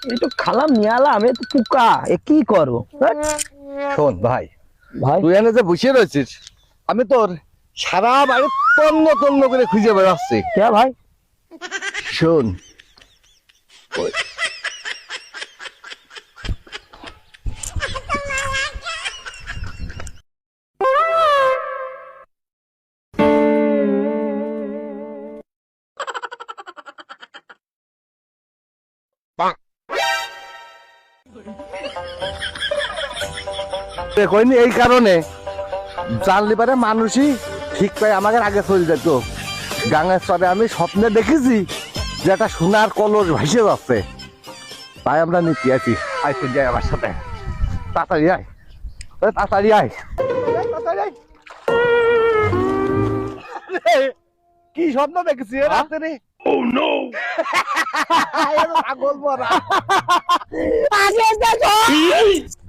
এই তো খালাম নিয়ালাম, এ তো পোকা, এ কি করো? শোন ভাই, ভাই তুই এনে যে বসে রয়েছিস, আমি তোর সারা বাড়ি তন্ন তন্ন করে খুঁজে বেড়াচ্ছি। কে ভাই? শোন, কইনি এই কারণে জানলে পারে মানুষই ঠিক পাই আমাকে আগে চলে যেত। গাঙের চরে আমি স্বপ্নে দেখেছি যে একটা সোনার কলস ভাসে যাচ্ছে, তাই আমরা নিতে আছি। আয় তুই যাই আমার সাথে, তাড়াতাড়ি আয়, তাড়াতাড়ি আয়, তাড়াতাড়ি আয়। কি স্বপ্ন দেখেছি রাতে রে? ও নো, পাগল মরা।